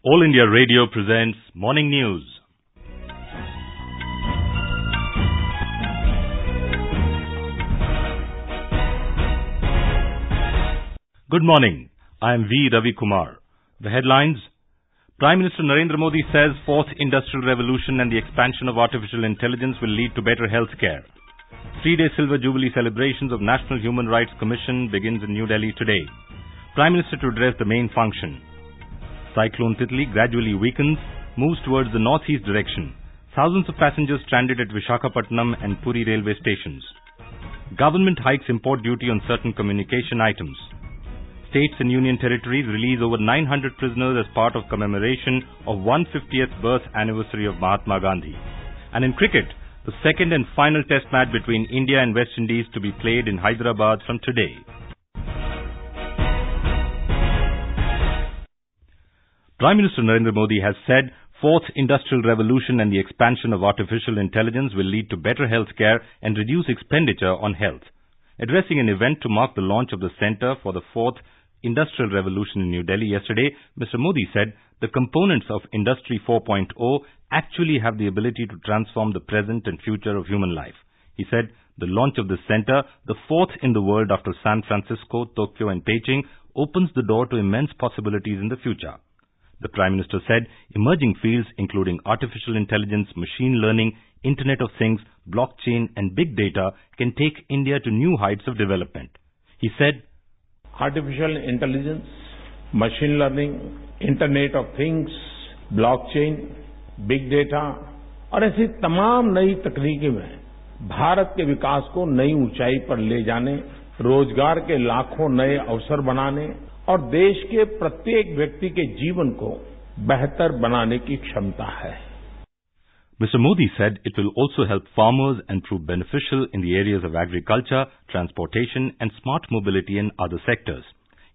All India Radio presents Morning News. Good morning. I am V. Ravi Kumar. The headlines. Prime Minister Narendra Modi says fourth industrial revolution and the expansion of artificial intelligence will lead to better health care. 3-day Silver Jubilee celebrations of National Human Rights Commission begins in New Delhi today. Prime Minister to address the main function. Cyclone Titli gradually weakens, moves towards the northeast direction. Thousands of passengers stranded at Visakhapatnam and Puri railway stations. Government hikes import duty on certain communication items. States and union territories release over 900 prisoners as part of commemoration of 150th birth anniversary of Mahatma Gandhi. And in cricket, the second and final test match between India and West Indies to be played in Hyderabad from today. Prime Minister Narendra Modi has said fourth industrial revolution and the expansion of artificial intelligence will lead to better health care and reduce expenditure on health. Addressing an event to mark the launch of the Centre for the Fourth Industrial Revolution in New Delhi yesterday, Mr. Modi said the components of Industry 4.0 actually have the ability to transform the present and future of human life. He said the launch of the centre, the fourth in the world after San Francisco, Tokyo and Beijing, opens the door to immense possibilities in the future. The Prime Minister said emerging fields including artificial intelligence, machine learning, Internet of Things, blockchain and big data can take India to new heights of development. He said, Artificial intelligence, machine learning, Internet of Things, blockchain, big data और ऐसी तमाम नई तकनीकी में भारत के विकास को नई ऊंचाई पर ले जाने, रोजगार के लाखों नए अवसर बनाने और देश के प्रत्येक व्यक्ति के जीवन को बेहतर बनाने की क्षमता है. Mr. Modi said it will also help farmers and prove beneficial in the areas of agriculture, transportation and smart mobility and other sectors.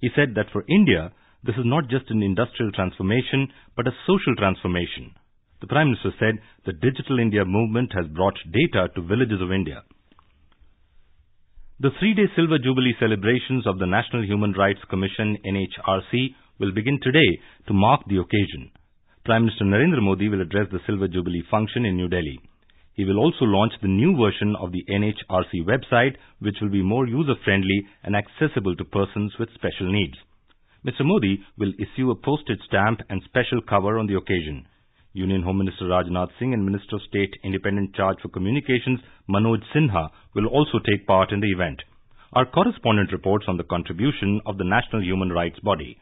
He said that for India, this is not just an industrial transformation, but a social transformation. The Prime Minister said the Digital India movement has brought data to villages of India. The 3-day Silver Jubilee celebrations of the National Human Rights Commission NHRC will begin today to mark the occasion. Prime Minister Narendra Modi will address the Silver Jubilee function in New Delhi. He will also launch the new version of the NHRC website, which will be more user-friendly and accessible to persons with special needs. Mr. Modi will issue a postage stamp and special cover on the occasion. Union Home Minister Rajnath Singh and Minister of State Independent Charge for Communications Manoj Sinha will also take part in the event. Our correspondent reports on the contribution of the National Human Rights Body.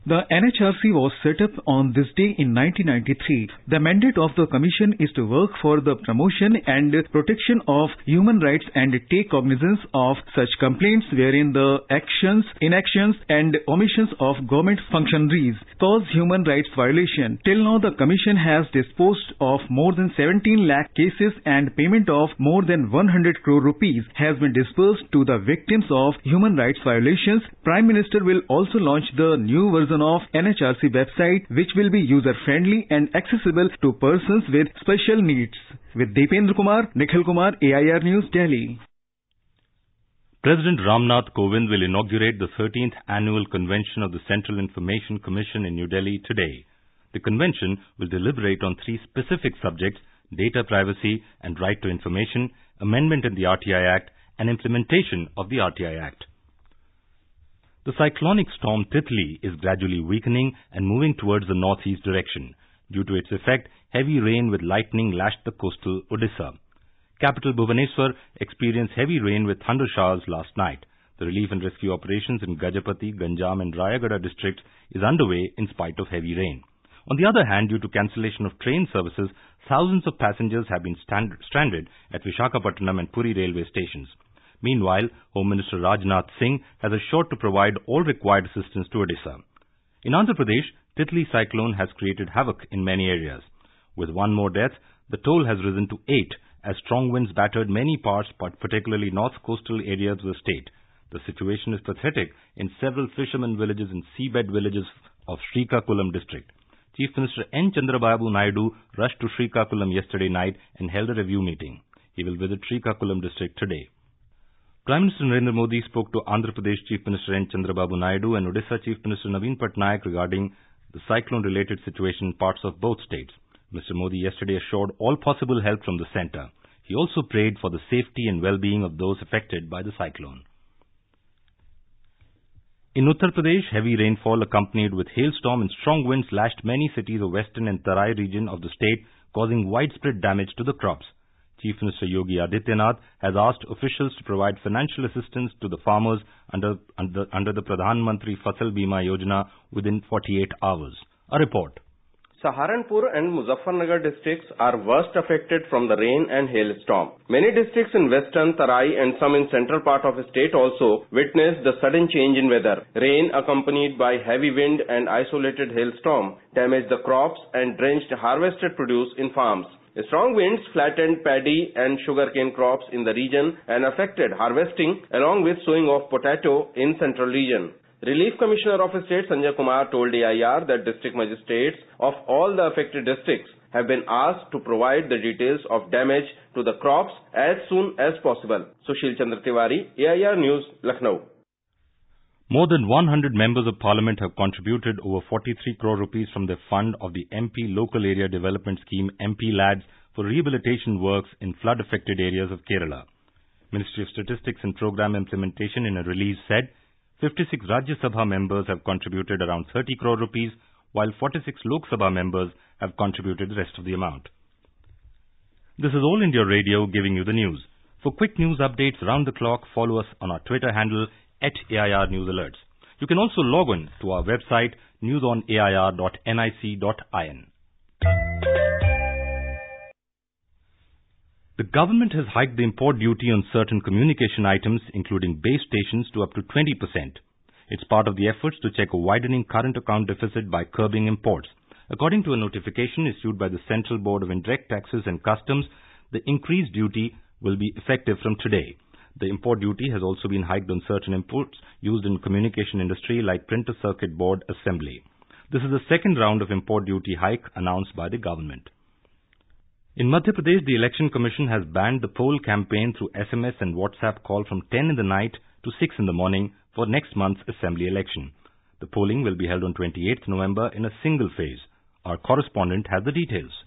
The NHRC was set up on this day in 1993. The mandate of the Commission is to work for the promotion and protection of human rights and take cognizance of such complaints wherein the actions, inactions and omissions of government functionaries cause human rights violation. Till now, the Commission has disposed of more than 17 lakh cases and payment of more than 100 crore rupees has been disbursed to the victims of human rights violations. Prime Minister will also launch the new version of NHRC website, which will be user-friendly and accessible to persons with special needs. With Deependra Kumar, Nikhil Kumar, AIR News, Delhi. President Ramnath Kovind will inaugurate the 13th Annual Convention of the Central Information Commission in New Delhi today. The convention will deliberate on 3 specific subjects: data privacy and right to information, amendment in the RTI Act, and implementation of the RTI Act. The cyclonic storm Titli is gradually weakening and moving towards the northeast direction. Due to its effect, heavy rain with lightning lashed the coastal Odisha. Capital Bhubaneswar experienced heavy rain with thunder showers last night. The relief and rescue operations in Gajapati, Ganjam and Rayagada districts is underway in spite of heavy rain. On the other hand, due to cancellation of train services, thousands of passengers have been stranded at Visakhapatnam and Puri railway stations. Meanwhile, Home Minister Rajnath Singh has assured to provide all required assistance to Odisha. In Andhra Pradesh, Titli cyclone has created havoc in many areas. With one more death, the toll has risen to 8 as strong winds battered many parts, but particularly north coastal areas of the state. The situation is pathetic in several fishermen villages and seabed villages of Srikakulam district. Chief Minister N. Chandrababu Naidu rushed to Srikakulam yesterday night and held a review meeting. He will visit Srikakulam district today. Prime Minister Narendra Modi spoke to Andhra Pradesh Chief Minister N. Chandrababu Naidu and Odisha Chief Minister Naveen Patnaik regarding the cyclone-related situation in parts of both states. Mr. Modi yesterday assured all possible help from the centre. He also prayed for the safety and well-being of those affected by the cyclone. In Uttar Pradesh, heavy rainfall accompanied with hailstorm and strong winds lashed many cities of western and Tarai region of the state, causing widespread damage to the crops. Chief Minister Yogi Adityanath has asked officials to provide financial assistance to the farmers under the Pradhan Mantri Fasal Bima Yojana within 48 hours. A report. Saharanpur and Muzaffarnagar districts are worst affected from the rain and hailstorm. Many districts in western, Tarai and some in central part of the state also witnessed the sudden change in weather. Rain accompanied by heavy wind and isolated hailstorm damaged the crops and drenched harvested produce in farms. Strong winds flattened paddy and sugarcane crops in the region and affected harvesting along with sowing of potato in central region. Relief Commissioner of the State Sanjay Kumar told AIR that district magistrates of all the affected districts have been asked to provide the details of damage to the crops as soon as possible. Sushil Chandra Tiwari, AIR News, Lucknow. More than 100 members of parliament have contributed over 43 crore rupees from the fund of the MP Local Area Development Scheme MP LADS for rehabilitation works in flood-affected areas of Kerala. Ministry of Statistics and Program Implementation in a release said 56 Rajya Sabha members have contributed around 30 crore rupees, while 46 Lok Sabha members have contributed the rest of the amount. This is All India Radio giving you the news. For quick news updates round the clock, follow us on our Twitter handle @AIR News Alerts. You can also log on to our website newsonair.nic.in. The government has hiked the import duty on certain communication items, including base stations, to up to 20%. It's part of the efforts to check a widening current account deficit by curbing imports. According to a notification issued by the Central Board of Indirect Taxes and Customs, the increased duty will be effective from today. The import duty has also been hiked on certain imports used in communication industry like printer circuit board assembly. This is the second round of import duty hike announced by the government. In Madhya Pradesh, the Election Commission has banned the poll campaign through SMS and WhatsApp call from 10 in the night to 6 in the morning for next month's assembly election. The polling will be held on 28th November in a single phase. Our correspondent has the details.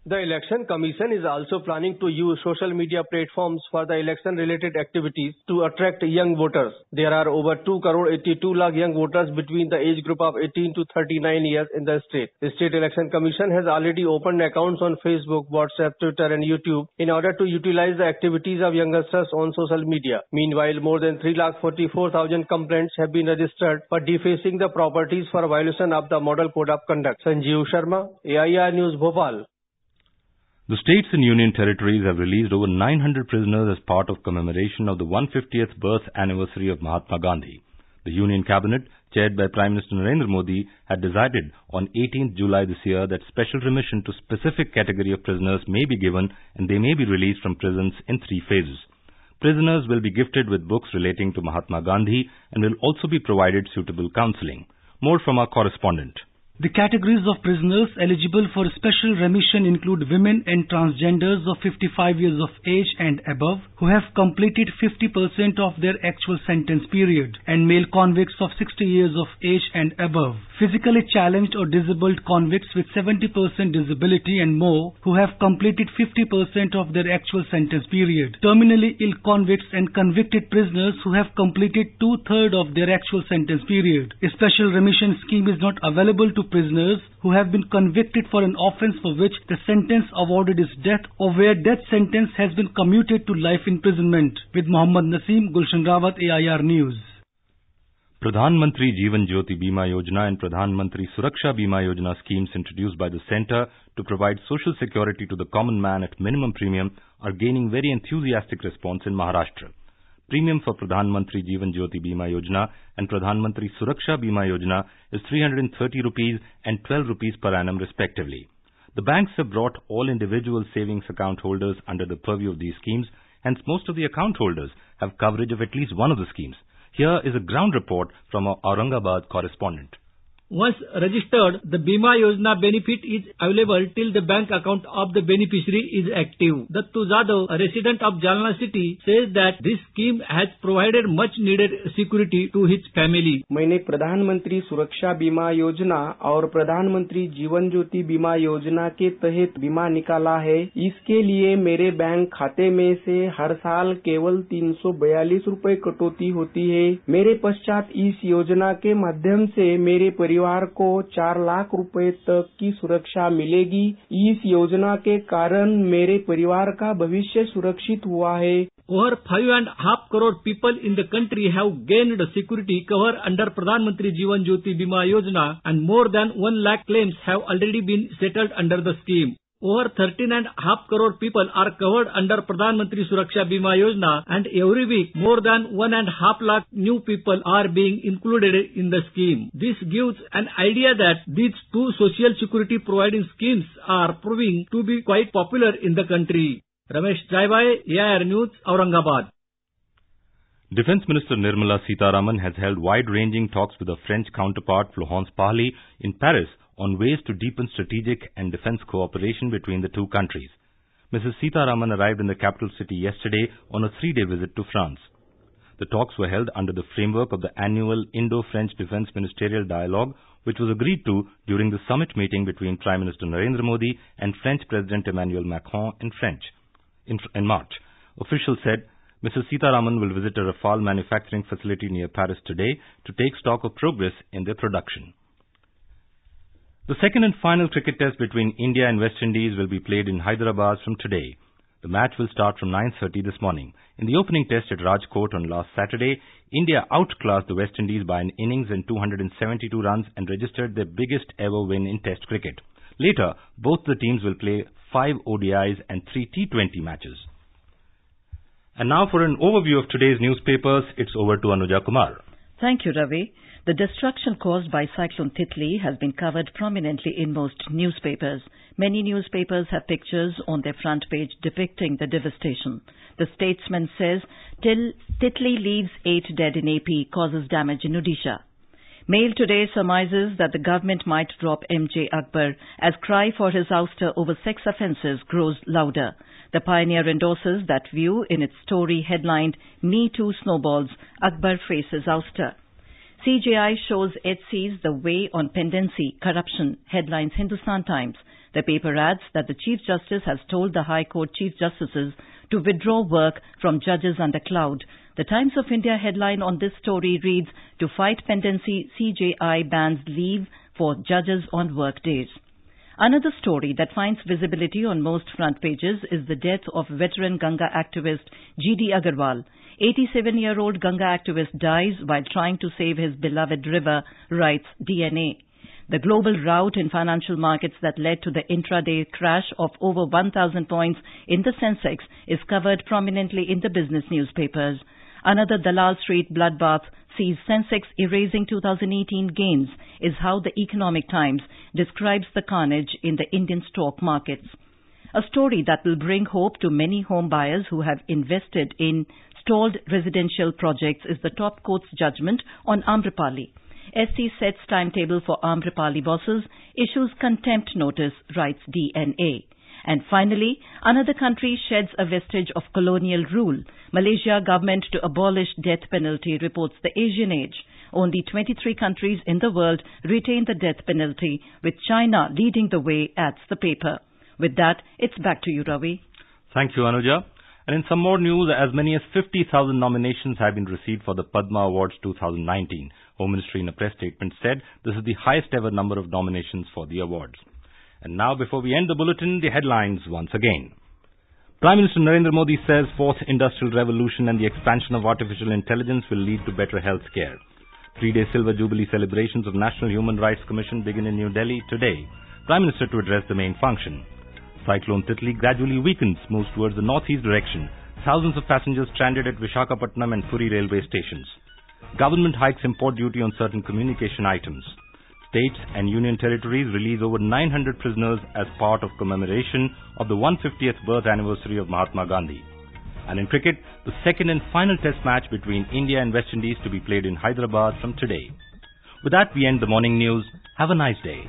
The Election Commission is also planning to use social media platforms for the election-related activities to attract young voters. There are over 2.82 lakh young voters between the age group of 18 to 39 years in the state. The State Election Commission has already opened accounts on Facebook, WhatsApp, Twitter and YouTube in order to utilize the activities of youngsters on social media. Meanwhile, more than 3,44,000 complaints have been registered for defacing the properties for violation of the Model Code of Conduct. Sanjeev Sharma, AIR News, Bhopal. The states and union territories have released over 900 prisoners as part of commemoration of the 150th birth anniversary of Mahatma Gandhi. The Union Cabinet, chaired by Prime Minister Narendra Modi, had decided on 18th July this year that special remission to specific category of prisoners may be given and they may be released from prisons in 3 phases. Prisoners will be gifted with books relating to Mahatma Gandhi and will also be provided suitable counselling. More from our correspondent. The categories of prisoners eligible for special remission include women and transgenders of 55 years of age and above who have completed 50% of their actual sentence period, and male convicts of 60 years of age and above, physically challenged or disabled convicts with 70% disability and more who have completed 50% of their actual sentence period, terminally ill convicts and convicted prisoners who have completed 2/3 of their actual sentence period. A special remission scheme is not available to prisoners who have been convicted for an offence for which the sentence awarded is death or where death sentence has been commuted to life imprisonment. With Mohammad Naseem, Gulshan Rawat, AIR News. Pradhan Mantri Jeevan Jyoti Bima Yojana and Pradhan Mantri Suraksha Bima Yojana schemes introduced by the centre to provide social security to the common man at minimum premium are gaining very enthusiastic response in Maharashtra. Premium for Pradhan Mantri Jeevan Jyoti Bima Yojana and Pradhan Mantri Suraksha Bima Yojana is 330 rupees and 12 rupees per annum respectively. The banks have brought all individual savings account holders under the purview of these schemes, hence most of the account holders have coverage of at least one of the schemes. Here is a ground report from our Aurangabad correspondent. Once registered, the Bima Yojana benefit is available till the bank account of the beneficiary is active. Dattu Jadhav, a resident of Jalna city, says that this scheme has provided much needed security to his family. मैंने प्रधानमंत्री सुरक्षा बीमा योजना और प्रधानमंत्री जीवन ज्योति बीमा योजना के तहत बीमा निकाला है। इसके लिए मेरे बैंक खाते में से हर साल केवल 342 रुपए कटौती होती है। मेरे पश्चात इस योजना के माध्यम से मेरे परिवार को 4 लाख रुपए तक की सुरक्षा मिलेगी। इस योजना के कारण मेरे परिवार का भविष्य सुरक्षित हुआ है। Over 5.5 crore people in the country have gained security cover under Pradhan Mantri Jeevan Jyoti Bima Yojana, and more than 1 lakh claims have already been settled under the scheme. Over 13.5 crore people are covered under Pradhan Mantri Suraksha Bima Yojana, and every week more than 1.5 lakh new people are being included in the scheme. This gives an idea that these two social security providing schemes are proving to be quite popular in the country. Ramesh Jaibai, AIR News, Aurangabad. Defence Minister Nirmala Sitharaman has held wide-ranging talks with her French counterpart Florence Parly in Paris on ways to deepen strategic and defence cooperation between the two countries. Mrs. Sitharaman arrived in the capital city yesterday on a 3-day visit to France. The talks were held under the framework of the annual Indo-French Defence Ministerial Dialogue, which was agreed to during the summit meeting between Prime Minister Narendra Modi and French President Emmanuel Macron in March. Officials said Mrs. Sitharaman will visit a Rafale manufacturing facility near Paris today to take stock of progress in their production. The second and final cricket test between India and West Indies will be played in Hyderabad from today. The match will start from 9:30 this morning. In the opening test at Rajkot on last Saturday, India outclassed the West Indies by an innings and 272 runs and registered their biggest ever win in Test cricket. Later, both the teams will play 5 ODIs and 3 T20 matches. And now for an overview of today's newspapers, it's over to Anuja Kumar. Thank you, Ravi. The destruction caused by Cyclone Titli has been covered prominently in most newspapers. Many newspapers have pictures on their front page depicting the devastation. The Statesman says, Titli leaves 8 dead in AP, causes damage in Odisha. Mail today surmises that the government might drop MJ Akbar as cry for his ouster over sex offences grows louder. The Pioneer endorses that view in its story headlined, Me Too Snowballs, Akbar faces ouster. CJI shows HC's The Way on Pendency, Corruption, headlines Hindustan Times. The paper adds that the Chief Justice has told the High Court Chief Justices to withdraw work from judges under cloud. The Times of India headline on this story reads, To fight pendency, CJI bans leave for judges on work days. Another story that finds visibility on most front pages is the death of veteran Ganga activist G.D. Agarwal. 87-year-old Ganga activist dies while trying to save his beloved river, writes DNA. The global rout in financial markets that led to the intraday crash of over 1,000 points in the Sensex is covered prominently in the business newspapers. Another Dalal Street bloodbath sees Sensex erasing 2018 gains is how the Economic Times describes the carnage in the Indian stock markets. A story that will bring hope to many home buyers who have invested in stalled residential projects is the top court's judgment on Amrapali. SC sets timetable for Amrapali bosses, issues contempt notice, writes DNA. And finally, another country sheds a vestige of colonial rule. Malaysia government to abolish death penalty, reports the Asian Age. Only 23 countries in the world retain the death penalty, with China leading the way, adds the paper. With that, it's back to you, Ravi. Thank you, Anuja. And in some more news, as many as 50,000 nominations have been received for the Padma Awards 2019. Home Ministry in a press statement said this is the highest ever number of nominations for the awards. And now, before we end the bulletin, the headlines once again. Prime Minister Narendra Modi says fourth industrial revolution and the expansion of artificial intelligence will lead to better health care. 3-day Silver Jubilee celebrations of National Human Rights Commission begin in New Delhi today. Prime Minister to address the main function. Cyclone Titli gradually weakens, moves towards the northeast direction. Thousands of passengers stranded at Visakhapatnam and Puri railway stations. Government hikes import duty on certain communication items. States and union territories release over 900 prisoners as part of commemoration of the 150th birth anniversary of Mahatma Gandhi. And in cricket, the second and final test match between India and West Indies to be played in Hyderabad from today. With that, we end the morning news. Have a nice day.